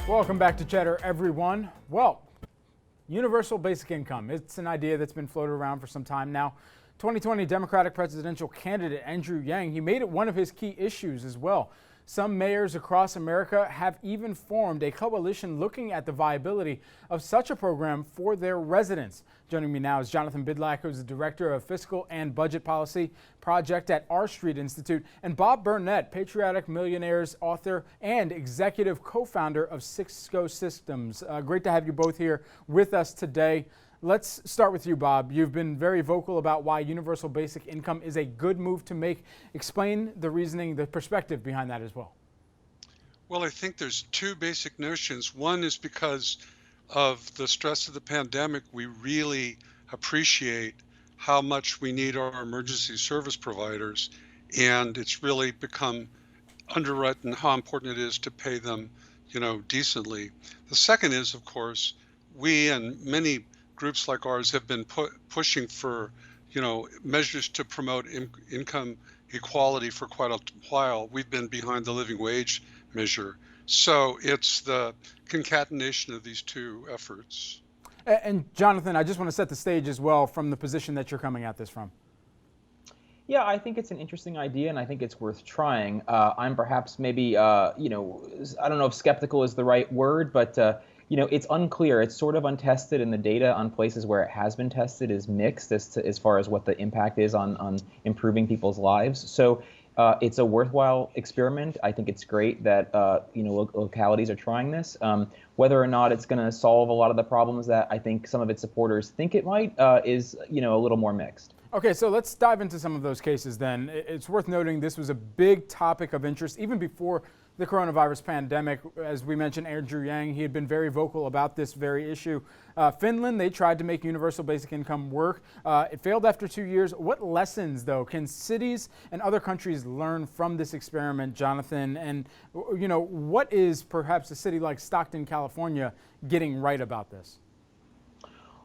Welcome back to Cheddar, everyone. Well, universal basic income. It's an idea that's been floated around for some time now. 2020 Democratic presidential candidate Andrew Yang, he made it one of his key issues as well. Some mayors across America have even formed a coalition looking at the viability of such a program for their residents. Joining me now is Jonathan Bydlak, who's the director of Fiscal and Budget Policy Project at R Street Institute, and Bob Burnett, Patriotic, Millionaire's author and executive co-founder of Cisco Systems. Great to have you both here with us today. Let's start with you, Bob. You've been very vocal about why universal basic income is a good move to make. Explain the reasoning, the perspective behind that as well. Well, I think there's two basic notions. One is because of the stress of the pandemic, we really appreciate how much we need our emergency service providers, and it's really become underwritten how important it is to pay them, decently. The second is, of course, we and many groups like ours have been pushing for, measures to promote income equality for quite a while. We've been behind the living wage measure. So it's the concatenation of these two efforts. And Jonathan, I just want to set the stage as well from the position that you're coming at this from. Yeah, I think it's an interesting idea, and I think it's worth trying. I'm perhaps maybe, I don't know if skeptical is the right word, but it's unclear. It's sort of untested, and the data on places where it has been tested is mixed as far as what the impact is on improving people's lives. So it's a worthwhile experiment. I think it's great that localities are trying this. Whether or not it's going to solve a lot of the problems that I think some of its supporters think it might is a little more mixed. Okay, so let's dive into some of those cases then. It's worth noting this was a big topic of interest even before the coronavirus pandemic. As we mentioned, Andrew Yang, he had been very vocal about this very issue. Finland, they tried to make universal basic income work. It failed after 2 years. What lessons, though, can cities and other countries learn from this experiment, Jonathan? And, what is perhaps a city like Stockton, California, getting right about this?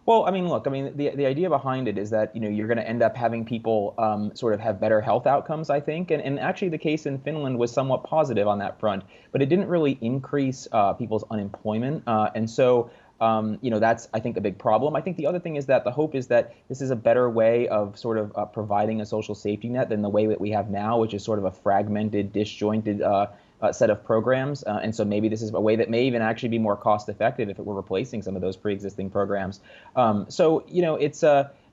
Well, the idea behind it is that, you're going to end up having people sort of have better health outcomes, I think. And actually the case in Finland was somewhat positive on that front, but it didn't really increase people's unemployment. And so, that's, I think, a big problem. I think the other thing is that the hope is that this is a better way of sort of providing a social safety net than the way that we have now, which is sort of a fragmented, disjointed set of programs. And so maybe this is a way that may even actually be more cost effective if it were replacing some of those pre-existing programs. It's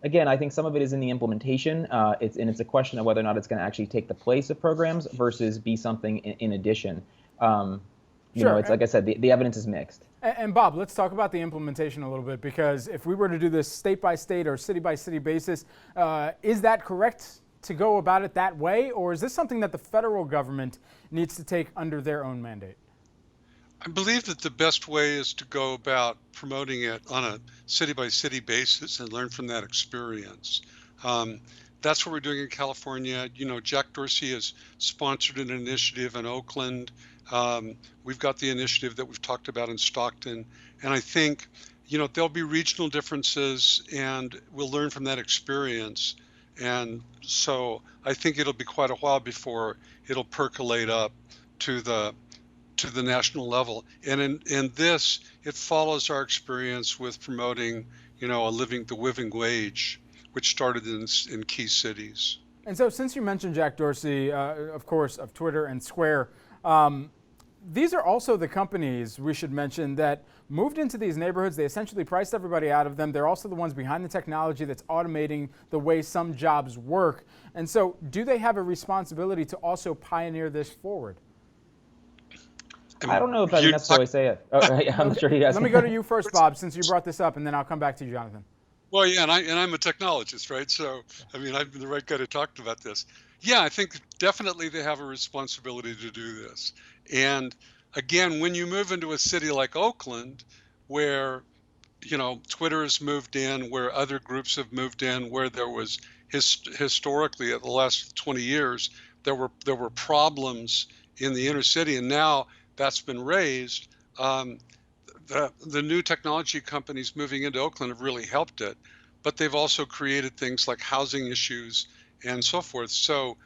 again, I think some of it is in the implementation. It's a question of whether or not it's going to actually take the place of programs versus be something in addition. It's like I said, the evidence is mixed. And Bob, let's talk about the implementation a little bit, because if we were to do this state by state or city by city basis, is that correct to go about it that way, or is this something that the federal government needs to take under their own mandate? I believe that the best way is to go about promoting it on a city-by-city basis and learn from that experience. That's what we're doing in California. Jack Dorsey has sponsored an initiative in Oakland. We've got the initiative that we've talked about in Stockton. And I think, there'll be regional differences, and we'll learn from that experience. And so I think it'll be quite a while before it'll percolate up to the national level. And in this, it follows our experience with promoting, the living wage, which started in key cities. And so since you mentioned Jack Dorsey, of course, of Twitter and Square, these are also the companies, we should mention, that moved into these neighborhoods. They essentially priced everybody out of them. They're also the ones behind the technology that's automating the way some jobs work. And so do they have a responsibility to also pioneer this forward? I don't know if I necessarily say it. I'm not sure he has. Let me go to you first, Bob, since you brought this up, and then I'll come back to you, Jonathan. Well, yeah, and I'm a technologist, right? So, I'm the right guy to talk about this. Yeah, I think definitely they have a responsibility to do this. And again, when you move into a city like Oakland, where, Twitter has moved in, where other groups have moved in, where there was historically at the last 20 years, there were problems in the inner city, and now that's been raised. The new technology companies moving into Oakland have really helped it, but they've also created things like housing issues and so forth. So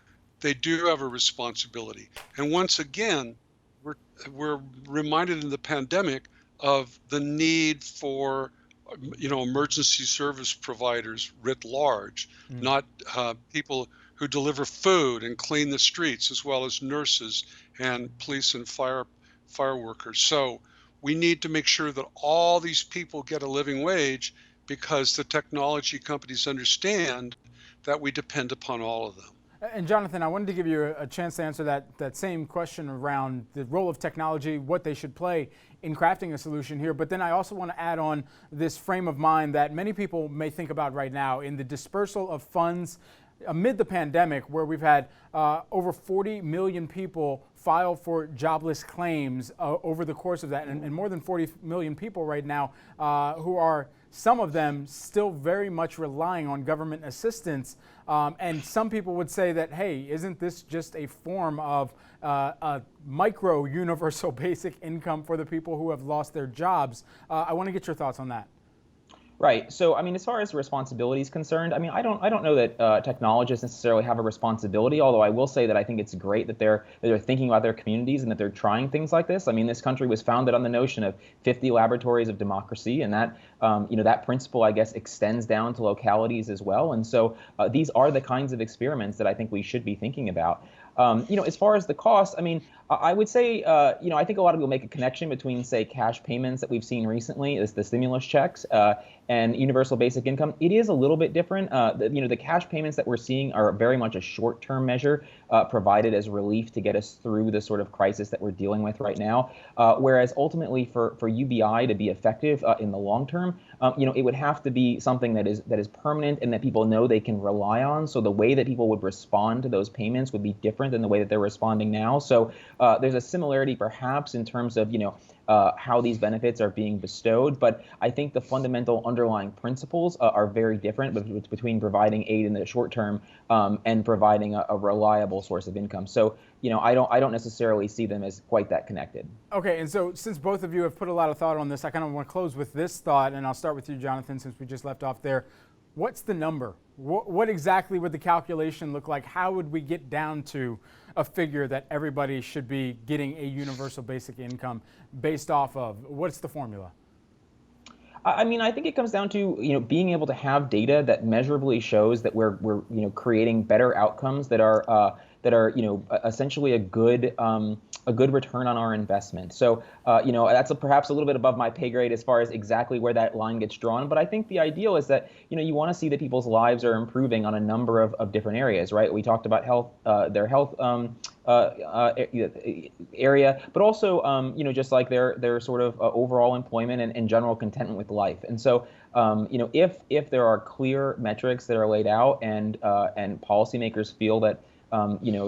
they do have a responsibility. And once again, we're we're reminded in the pandemic of the need for emergency service providers writ large, Mm. not people who deliver food and clean the streets, as well as nurses and police and fire workers. So we need to make sure that all these people get a living wage because the technology companies understand that we depend upon all of them. And Jonathan, I wanted to give you a chance to answer that same question around the role of technology, what they should play in crafting a solution here. But then I also want to add on this frame of mind that many people may think about right now in the dispersal of funds amid the pandemic, where we've had over 40 million people file for jobless claims over the course of that, and more than 40 million people right now who are, some of them, still very much relying on government assistance. And some people would say that, hey, isn't this just a form of a micro universal basic income for the people who have lost their jobs? I want to get your thoughts on that. Right. So, I mean, as far as responsibility is concerned, I mean, I don't know that technologists necessarily have a responsibility. Although I will say that I think it's great that they're thinking about their communities and that they're trying things like this. I mean, this country was founded on the notion of 50 laboratories of democracy, and that that principle, I guess, extends down to localities as well. And so these are the kinds of experiments that I think we should be thinking about. As far as the cost, I mean, I would say, I think a lot of people make a connection between, say, cash payments that we've seen recently, is the stimulus checks, and universal basic income. It is a little bit different. The cash payments that we're seeing are very much a short-term measure provided as relief to get us through the sort of crisis that we're dealing with right now. Whereas ultimately, for UBI to be effective in the long term, it would have to be something that is permanent and that people know they can rely on. So the way that people would respond to those payments would be different than the way that they're responding now. So there's a similarity perhaps in terms of how these benefits are being bestowed, but I think the fundamental underlying principles are very different between providing aid in the short term and providing a reliable source of income. So I don't necessarily see them as quite that connected. Okay, and so since both of you have put a lot of thought on this, I kind of want to close with this thought, and I'll start with you, Jonathan, since we just left off there. What's the number? What exactly would the calculation look like? How would we get down to a figure that everybody should be getting a universal basic income based off of? What's the formula? I mean, I think it comes down to being able to have data that measurably shows that we're creating better outcomes that are essentially a good return on our investment. So that's perhaps a little bit above my pay grade as far as exactly where that line gets drawn. But I think the ideal is that you want to see that people's lives are improving on a number of different areas, right? We talked about health, their health area, but also just like their sort of overall employment and general contentment with life. And so if there are clear metrics that are laid out and policymakers feel that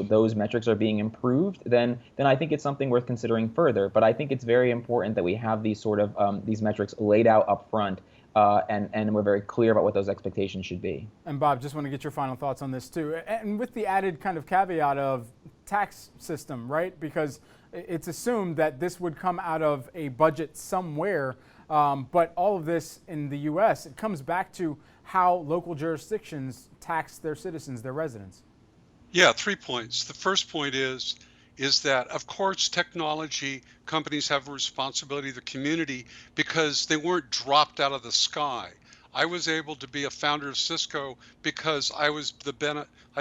those metrics are being improved, then I think it's something worth considering further. But I think it's very important that we have these sort of these metrics laid out up front, and we're very clear about what those expectations should be. And Bob, just want to get your final thoughts on this too, and with the added kind of caveat of tax system, right? Because it's assumed that this would come out of a budget somewhere, but all of this in the U.S., it comes back to how local jurisdictions tax their citizens, their residents. Yeah, 3 points. The first point is that, of course, technology companies have a responsibility to the community because they weren't dropped out of the sky. I was able to be a founder of Cisco because I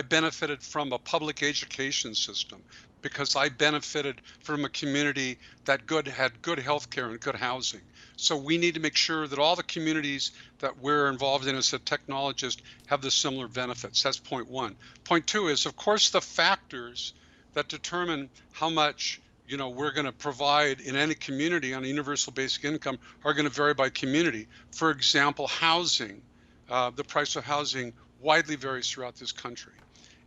benefited from a public education system, because I benefited from a community that had good health care and good housing. So we need to make sure that all the communities that we're involved in as a technologist have the similar benefits. That's point one. Point two is, of course, the factors that determine how much we're going to provide in any community on a universal basic income are going to vary by community. For example, housing, the price of housing widely varies throughout this country.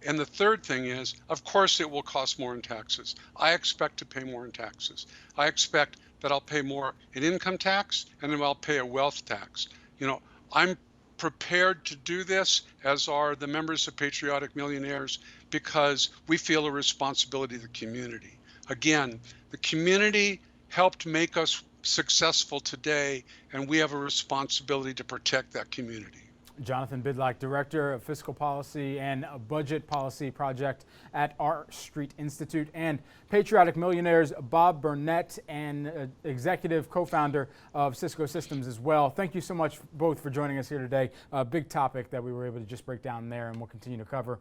And the third thing is, of course, it will cost more in taxes. I expect to pay more in taxes. I expect that I'll pay more in income tax, and then I'll pay a wealth tax. I'm prepared to do this, as are the members of Patriotic Millionaires, because we feel a responsibility to the community. Again, the community helped make us successful today, and we have a responsibility to protect that community. Jonathan Bydlak, Director of Fiscal Policy and Budget Policy Project at R Street Institute, and Patriotic Millionaires Bob Burnett, and Executive Co-founder of Cisco Systems as well. Thank you so much both for joining us here today. A big topic that we were able to just break down there and we'll continue to cover.